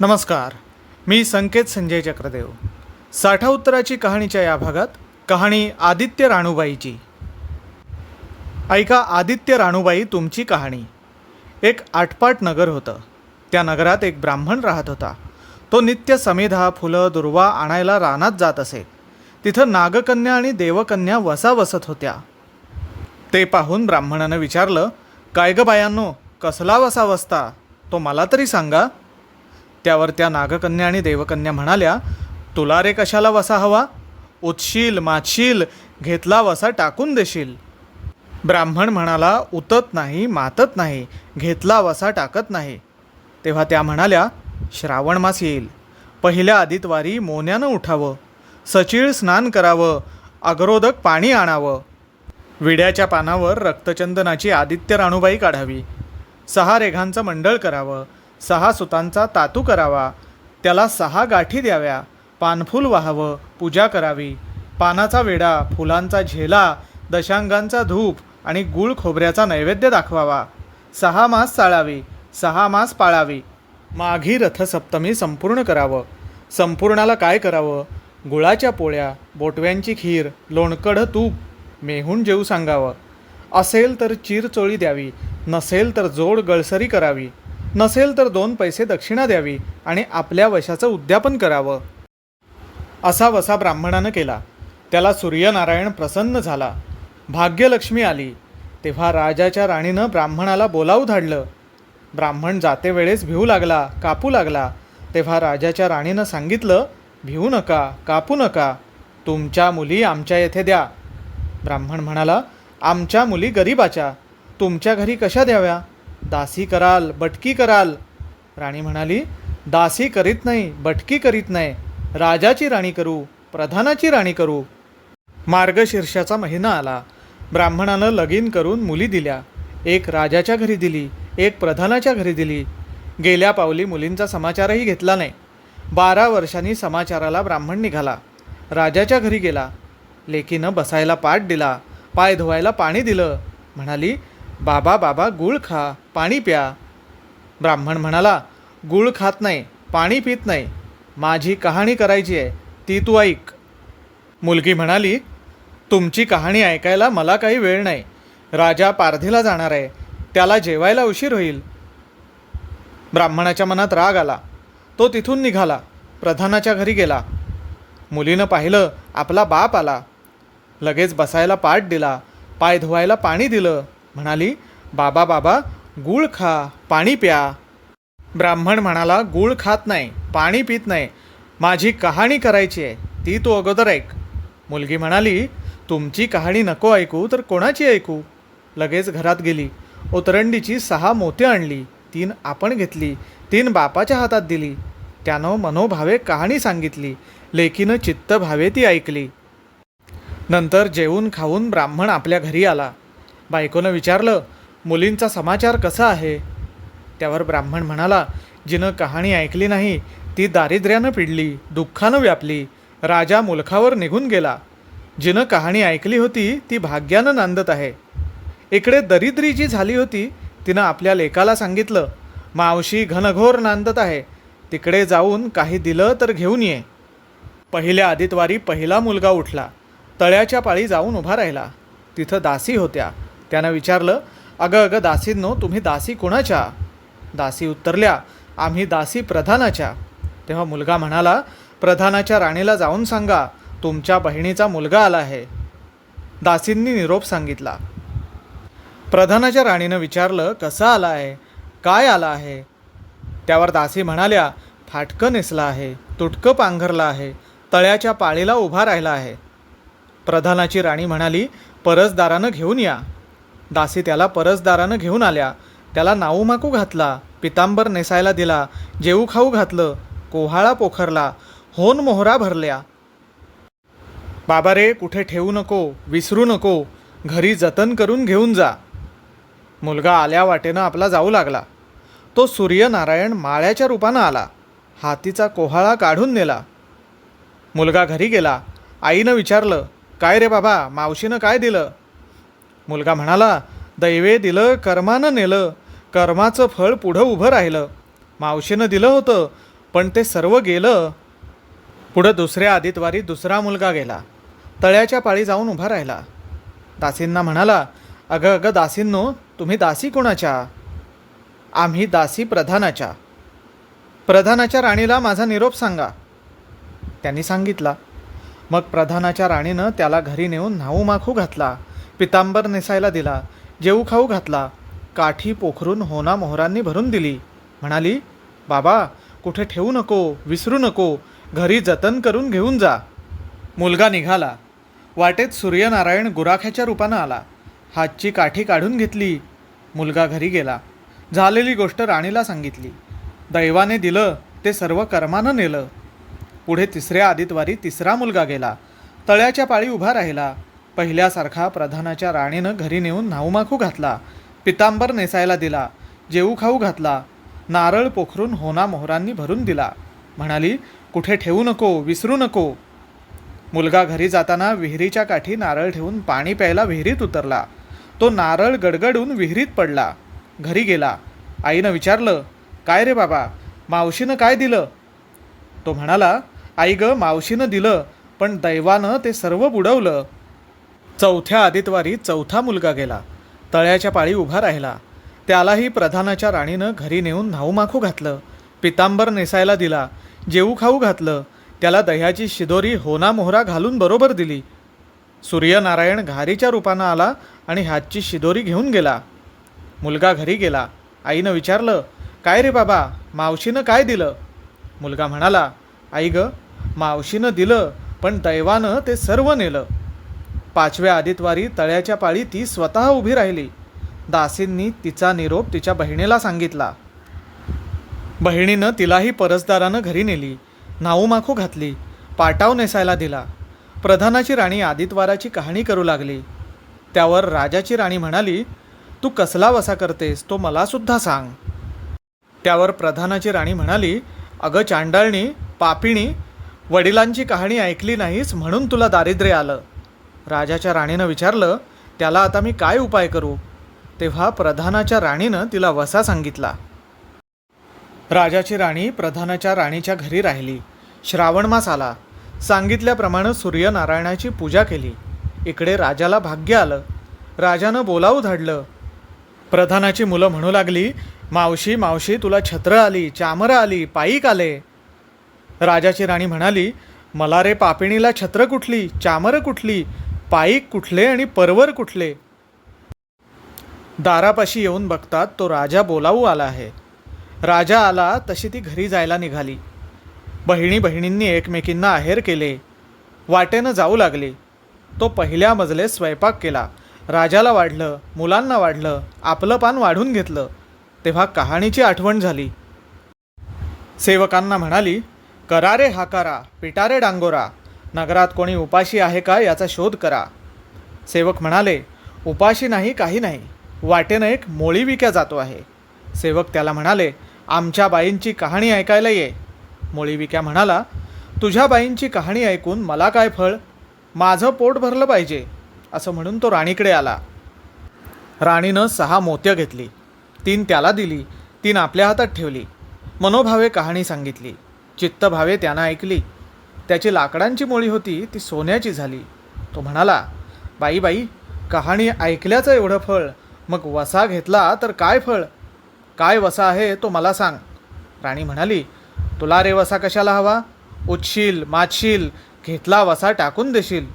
नमस्कार. मी संकेत संजय चक्रदेव. साठा उत्तराची कहाणीच्या या भागात कहाणी आदित्य राणूबाईची. ऐका आदित्य राणूबाई तुमची कहाणी. एक आटपाट नगर होतं. त्या नगरात एक ब्राह्मण राहत होता. तो नित्य समिधा फुलं दुर्वा आणायला रानात जात असे. तिथं नागकन्या आणि देवकन्या वसा वसत होत्या. ते पाहून ब्राह्मणानं विचारलं, काय ग बायांनो, कसला वसा वसता, तो मला तरी सांगा. त्यावर त्या नागकन्या आणि देवकन्या म्हणाल्या, तुला रे कशाला वसा हवा, उतशील मातशील, घेतला वसा टाकून देशील. ब्राह्मण म्हणाला, उतत नाही मातत नाही, घेतला वसा टाकत नाही. तेव्हा त्या म्हणाल्या, श्रावण मास येईल, पहिल्या आदितवारी मोन्यानं उठावं, सचीळ स्नान करावं, अगरोदक पाणी आणावं, विड्याच्या पानावर रक्तचंदनाची आदित्य राणूबाई काढावी, 6 रेघांचं मंडळ करावं, 6 सुतांचा तातू करावा, त्याला 6 गाठी द्याव्या, पानफूल वाहावं, पूजा करावी, पानाचा वेढा, फुलांचा झेला, दशांगांचा धूप आणि गूळ खोबऱ्याचा नैवेद्य दाखवावा, 6 मास चाळावी, 6 मास पाळावी, माघी रथसप्तमी संपूर्ण करावं. संपूर्णाला काय करावं, गुळाच्या पोळ्या, बोटव्यांची खीर, लोणकढं तूप, मेहून जेवू सांगावं. असेल तर चिरचोळी द्यावी, नसेल तर जोड गळसरी करावी, नसेल तर 2 पैसे दक्षिणा द्यावी आणि आपल्या वशाचं उद्यापन करावं. असा वसा ब्राह्मणानं केला. त्याला सूर्यनारायण प्रसन्न झाला. भाग्यलक्ष्मी आली. तेव्हा राजाच्या राणीनं ब्राह्मणाला बोलावू धाडलं. ब्राह्मण जाते वेळेस भिवू लागला, कापू लागला. तेव्हा राजाच्या राणीनं सांगितलं, भिवू नका, कापू नका, तुमच्या मुली आमच्या येथे द्या. ब्राह्मण म्हणाला, आमच्या मुली गरीबाच्या, तुमच्या घरी कशा द्याव्या, दासी कराल, बटकी कराल. राणी म्हणाली, दासी करीत नाही, बटकी करीत नाही, राजाची राणी करू, प्रधानाची राणी करू. मार्गशीर्षाचा महिना आला. ब्राह्मणानं लगीन करून मुली दिल्या. एक राजाच्या घरी दिली, एक प्रधानाच्या घरी दिली. गेल्या पावली मुलींचा समाचारही घेतला नाही. 12 वर्षांनी समाचाराला ब्राह्मण निघाला. राजाच्या घरी गेला. लेकीनं बसायला पाट दिला, पाय धुवायला पाणी दिलं. म्हणाली, बाबा बाबा गूळ खा, पाणी प्या. ब्राह्मण म्हणाला, गूळ खात नाही, पाणी पित नाही, माझी कहाणी करायची आहे, ती तू ऐक. मुलगी म्हणाली, तुमची कहाणी ऐकायला मला काही वेळ नाही, राजा पारधीला जाणार आहे, त्याला जेवायला उशीर होईल. ब्राह्मणाच्या मनात राग आला. तो तिथून निघाला, प्रधानाच्या घरी गेला. मुलीनं पाहिलं, आपला बाप आला. लगेच बसायला पाट दिला, पाय धुवायला पाणी दिलं. म्हणाली, बाबा बाबा गूळ खा, पाणी प्या. ब्राह्मण म्हणाला, गूळ खात नाही, पाणी पित नाही, माझी कहाणी करायची आहे, ती तू अगोदर ऐक. मुलगी म्हणाली, तुमची कहाणी नको ऐकू तर कोणाची ऐकू. लगेच घरात गेली. उतरंडीची 6 मोती आणली. 3 आपण घेतली, 3 बापाच्या हातात दिली. त्यानं मनोभावे कहाणी सांगितली. लेकीनं चित्त भावे ती ऐकली. नंतर जेवून खाऊन ब्राह्मण आपल्या घरी आला. बायकोनं विचारलं, मुलींचा समाचार कसा आहे. त्यावर ब्राह्मण म्हणाला, जिनं कहाणी ऐकली नाही ती दारिद्र्यानं पिडली, दुःखानं व्यापली, राजा मुलखावर निघून गेला. जिनं कहाणी ऐकली होती ती भाग्यानं नांदत आहे. इकडे दरिद्री जी झाली होती तिनं आपल्या लेकाला सांगितलं, मावशी घनघोर नांदत आहे, तिकडे जाऊन काही दिलं तर घेऊन ये. पहिल्या आदितवारी पहिला मुलगा उठला. तळ्याच्या पाळी जाऊन उभा राहिला. तिथं दासी होत्या. त्यानं विचारलं, अगं अगं दासींनो, तुम्ही दासी कोणाच्या. दासी उत्तरल्या, आम्ही दासी प्रधानाच्या. तेव्हा मुलगा म्हणाला, प्रधानाच्या राणीला जाऊन सांगा, तुमच्या बहिणीचा मुलगा आला आहे. दासींनी निरोप सांगितला. प्रधानाच्या राणीनं विचारलं, कसा आला आहे, काय आला आहे. त्यावर दासी म्हणाल्या, फाटकं नेसलं आहे, तुटकं पांघरलं आहे, तळ्याच्या पाळीला उभा राहिला आहे. प्रधानाची राणी म्हणाली, परसदारानं घेऊन या. दासी त्याला परसदारानं घेऊन आल्या. त्याला नाऊमाकू घातला, पितांबर नेसायला दिला, जेवू खाऊ घातलं, कोहाळा पोखरला, होन मोहरा भरल्या. बाबा रे, कुठे ठेवू नको, विसरू नको, घरी जतन करून घेऊन जा. मुलगा आल्या वाटेनं आपला जाऊ लागला. तो सूर्यनारायण माळ्याच्या रूपानं आला. हातीचा कोहाळा काढून नेला. मुलगा घरी गेला. आईनं विचारलं, काय रे बाबा, मावशीनं काय दिलं. मुलगा म्हणाला, दैवे दिलं, कर्मानं नेलं, कर्माचं फळ पुढं उभं राहिलं. मावशीनं दिलं होतं, पण ते सर्व गेलं. पुढं दुसऱ्या आदितवारी दुसरा मुलगा गेला. तळ्याच्या पाळी जाऊन उभा राहिला. दासींना म्हणाला, अगं अगं दासींनो, तुम्ही दासी कोणाच्या? आम्ही दासी प्रधानाच्या. प्रधानाच्या राणीला माझा निरोप सांगा. त्यांनी सांगितला. मग प्रधानाच्या राणीनं त्याला घरी नेऊन न्हाऊ माखू घातला, पितांबर नेसायला दिला, जेऊ खाऊ घातला, काठी पोखरून होना मोहरांनी भरून दिली. म्हणाली, बाबा कुठे ठेवू नको, विसरू नको, घरी जतन करून घेऊन जा. मुलगा निघाला. वाटेत सूर्यनारायण गुराख्याच्या रूपानं आला. हातची काठी काढून घेतली. मुलगा घरी गेला. झालेली गोष्ट राणीला सांगितली. दैवाने दिलं ते सर्व कर्मानं नेलं. पुढे तिसऱ्या आदितवारी तिसरा मुलगा गेला. तळ्याच्या पाळी उभा राहिला. पहिल्यासारखा प्रधानाच्या राणीनं घरी नेऊन न्हाऊमाखू घातला, पितांबर नेसायला दिला, जेऊ खाऊ घातला, नारळ पोखरून होना मोहरांनी भरून दिला. म्हणाली, कुठे ठेवू नको, विसरू नको. मुलगा घरी जाताना विहिरीच्या काठी नारळ ठेवून पाणी प्यायला विहिरीत उतरला. तो नारळ गडगडून विहिरीत पडला. घरी गेला. आईनं विचारलं, काय रे बाबा, मावशीनं काय दिलं? तो म्हणाला, आई गं, मावशीनं दिलं, पण दैवानं ते सर्व बुडवलं. चौथ्या आदितवारी चौथा मुलगा गेला. तळ्याच्या पाळी उभा राहिला. त्यालाही प्रधानाच्या राणीनं घरी नेऊन न्हाऊमाखू घातलं, पितांबर नेसायला दिला, जेऊ खाऊ घातलं, त्याला दह्याची शिदोरी होना मोहरा घालून बरोबर दिली. सूर्यनारायण घारीच्या रूपानं आला आणि हातची शिदोरी घेऊन गेला. मुलगा घरी गेला. आईनं विचारलं, काय रे बाबा, मावशीनं काय दिलं? मुलगा म्हणाला, आई गं, मावशीनं दिलं, पण दैवानं ते सर्व नेलं. पाचव्या आदितवारी तळ्याच्या पाळी ती स्वतः उभी राहिली. दासींनी तिचा निरोप तिच्या बहिणीला सांगितला. बहिणीनं तिलाही परसदारानं घरी नेली, न्हाऊमाखू घातली, पाटाव नेसायला दिला. प्रधानाची राणी आदितवाराची कहाणी करू लागली. त्यावर राजाची राणी म्हणाली, तू कसला वसा करतेस तो मला सुद्धा सांग. त्यावर प्रधानाची राणी म्हणाली, अगं चांडाळणी, पापिणी, वडिलांची कहाणी ऐकली नाहीस म्हणून तुला दारिद्र्य आलं. राजाच्या राणीनं विचारलं, त्याला आता मी काय उपाय करू? तेव्हा प्रधानाच्या राणीनं तिला वसा सांगितला. राजाची राणी प्रधानाच्या राणीच्या घरी राहिली. श्रावण मास आला. सांगितल्याप्रमाणे सूर्यनारायणाची पूजा केली. इकडे राजाला भाग्य आलं. राजानं बोलावू धाडलं. प्रधानाची मुलं म्हणू लागली, मावशी मावशी, तुला छत्र आली, चामरं आली, पायीक आले. राजाची राणी म्हणाली, मला रे पापिणीला छत्र कुठली, चामरं कुठली, पायीक कुठले आणि परवर कुठले? दारापाशी येऊन बघतात तो राजा बोलावू आला आहे. राजा आला तशी ती घरी जायला निघाली. बहिणी बहिणींनी एकमेकींना आहेर केले. वाटेनं जाऊ लागली. तो पहिल्या मजले स्वयंपाक केला. राजाला वाढलं, मुलांना वाढलं, आपलं पान वाढून घेतलं. तेव्हा कहाणीची आठवण झाली. सेवकांना म्हणाली, करा रे हाकारा, पिटा रे डांगोरा, नगरात कोणी उपाशी आहे का याचा शोध करा. सेवक म्हणाले, उपाशी नाही, काही नाही, वाटेनं एक मोळी विक्या जातो आहे. सेवक त्याला म्हणाले, आमच्या बाईंची कहाणी ऐकायला ये. मोळी विक्या म्हणाला, तुझ्या बाईंची कहाणी ऐकून मला काय फळ, माझं पोट भरलं पाहिजे. असं म्हणून तो राणीकडे आला. राणीनं 6 मोत्य घेतली. 3 त्याला दिली, 3 आपल्या हातात ठेवली. मनोभावे कहाणी सांगितली. चित्तभावे त्यानं ऐकली. त्याची लाकडांची मोळी होती ती सोन्याची झाली. तो म्हणाला, बाई बाई, कहाणी ऐकल्याचं एवढं फळ, मग वसा घेतला तर काय फळ? काय वसा आहे तो मला सांग. राणी म्हणाली, तुला रे वसा कशाला हवा? उठशील, मातशील, घेतला वसा टाकून देशील.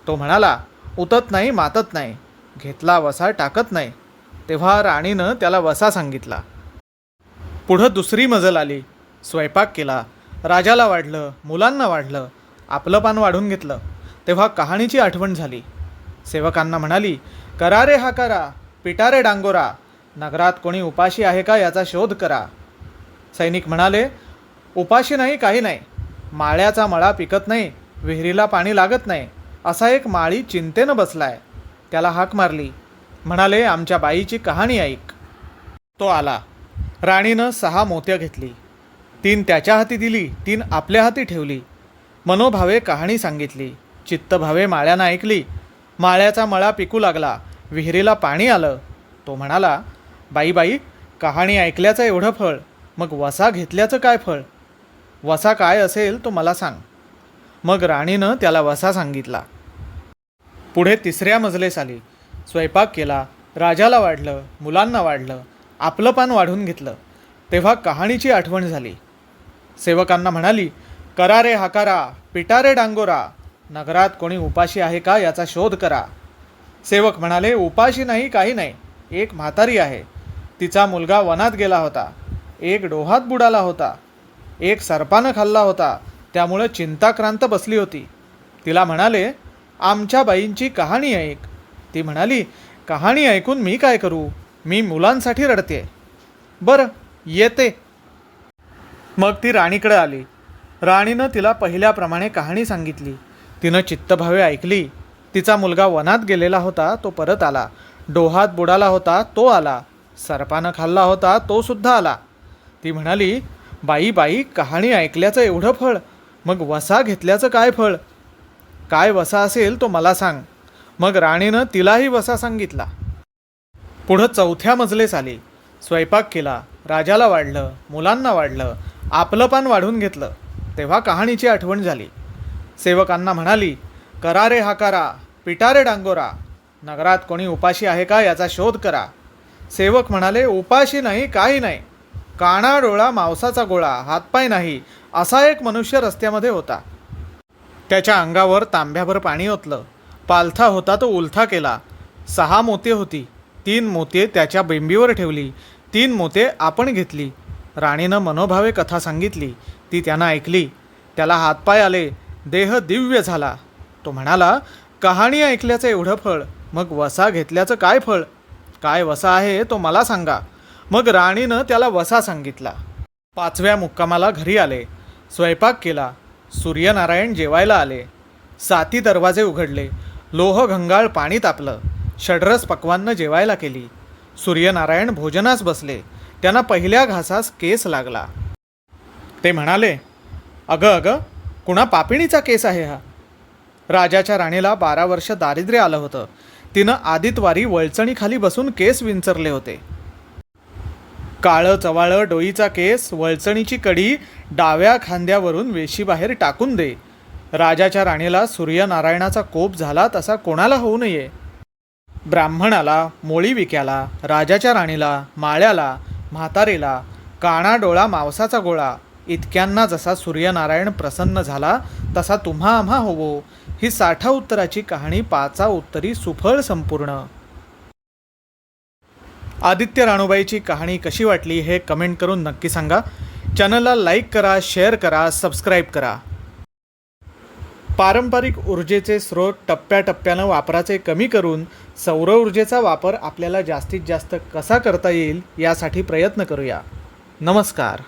तो म्हणाला, उतत नाही, मातत नाही, घेतला वसा टाकत नाही. तेव्हा राणीनं त्याला वसा सांगितला. पुढं दुसरी मजल आली. स्वयंपाक केला. राजाला वाढलं, मुलांना वाढलं, आपलं पान वाढून घेतलं. तेव्हा कहाणीची आठवण झाली. सेवकांना म्हणाली, करा रे हाकारा, पिटा रे डांगोरा, नगरात कोणी उपाशी आहे का याचा शोध करा. सैनिक म्हणाले, उपाशी नाही, काही नाही, माळ्याचा मळा पिकत नाही, विहिरीला पाणी लागत नाही, असा एक माळी चिंतेनं बसलाय. त्याला हाक मारली. म्हणाले, आमच्या बाईची कहाणी ऐक. तो आला. राणीनं 6 मोत्य घेतली. 3 त्याच्या हाती दिली, 3 आपल्या हाती ठेवली. मनोभावे कहाणी सांगितली. चित्तभावे माळ्यानं ऐकली. माळ्याचा मळा पिकू लागला, विहिरीला पाणी आलं. तो म्हणाला, बाई बाई, कहाणी ऐकल्याचं एवढं फळ, मग वसा घेतल्याचं काय फळ? वसा काय असेल तो मला सांग. मग राणीनं त्याला वसा सांगितला. पुढे 3ऱ्या मजलेस आली. स्वयंपाक केला. राजाला वाढलं, मुलांना वाढलं, आपलं पान वाढून घेतलं. तेव्हा कहाणीची आठवण झाली. सेवकांना म्हणाली, करा रे हाकारा, पिटा रे डांगोरा, नगरात कोणी उपाशी आहे का याचा शोध करा. सेवक म्हणाले, उपाशी नाही, काही नाही. एक म्हातारी आहे. तिचा मुलगा वनात गेला होता. एक डोहात बुडाला होता. एक सर्पानं खाल्ला होता. त्यामुळे चिंताक्रांत बसली होती. तिला म्हणाले, आमच्या बाईंची कहाणी ऐक. ती म्हणाली, कहाणी ऐकून मी काय करू? मी मुलांसाठी रडते. बरं, येते. मग ती राणीकडे आली. राणीनं तिला पहिल्याप्रमाणे कहाणी सांगितली. तिनं चित्तभावे ऐकली. तिचा मुलगा वनात गेलेला होता, तो परत आला. डोहात बुडाला होता, तो आला. सर्पानं खाल्ला होता, तो सुद्धा आला. ती म्हणाली, बाई बाई, कहाणी ऐकल्याचं एवढं फळ, मग वसा घेतल्याचं काय फळ? काय वसा असेल तो मला सांग. मग राणीनं तिलाही वसा सांगितला. पुढं 4थ्या मजलेस आली. स्वयंपाक केला. राजाला वाढलं, मुलांना वाढलं, आपलं पान वाढून घेतलं. तेव्हा कहाणीची आठवण झाली. सेवकांना म्हणाली, करा रे हाकारा, पिटा रे डांगोरा, नगरात कोणी उपाशी आहे का याचा शोध करा. सेवक म्हणाले, उपाशी नाही, काही नाही. काणा डोळा मांसाचा गोळा, हातपाय नाही, असा एक मनुष्य रस्त्यामध्ये होता. त्याच्या अंगावर तांब्याभर पाणी ओतलं. पालथा होता तो उलथा केला. 6 मोते होती. 3 मोते त्याच्या बेंबीवर ठेवली. 3 मोते आपण घेतली. राणीनं मनोभावे कथा सांगितली. ती त्यानं ऐकली. त्याला हातपाय आले. देह दिव्य झाला. तो म्हणाला, कहाणी ऐकल्याचं एवढं फळ, मग वसा घेतल्याचं काय फळ? काय वसा आहे तो मला सांगा. मग राणीनं त्याला वसा सांगितला. 5व्या मुक्कामाला घरी आले. स्वयंपाक केला. सूर्यनारायण जेवायला आले. 7 दरवाजे उघडले. लोह घंगाळ पाणी तापलं. षड्रस पक्वान्न जेवायला केली. सूर्यनारायण भोजनास बसले. त्यांना पहिल्या घासास केस लागला. ते म्हणाले, अगं अगं, कुणा पापिणीचा केस आहे हा? राजाच्या राणीला 12 वर्ष दारिद्र्य आलं होतं. तिनं आदितवारी वळचणीखाली बसून केस विंचरले होते. काळं चवाळं डोईचा केस, वळचणीची कडी डाव्या खांद्यावरून वेशीबाहेर टाकून दे. राजाच्या राणीला सूर्यनारायणाचा कोप झाला तसा कोणाला होऊ नये. ब्राह्मणाला, मोळी विक्याला, राजाच्या राणीला, माळ्याला, म्हातारीला, काणा डोळा मांसाचा गोळा, इतक्यांना जसा सूर्यनारायण प्रसन्न झाला तसा तुम्हा आम्हा होवो. ही 60 उत्तराची कहाणी 5 उत्तरी सुफळ संपूर्ण. आदित्य राणूबाईची कहाणी कशी वाटली हे कमेंट करून नक्की सांगा. चॅनलला लाईक करा, शेअर करा, सबस्क्राईब करा. पारंपरिक ऊर्जेचे स्रोत टप्प्याटप्प्यानं वापराचे कमी करून सौर ऊर्जेचा वापर आपल्याला जास्तीत जास्त कसा करता येईल यासाठी प्रयत्न करूया. नमस्कार.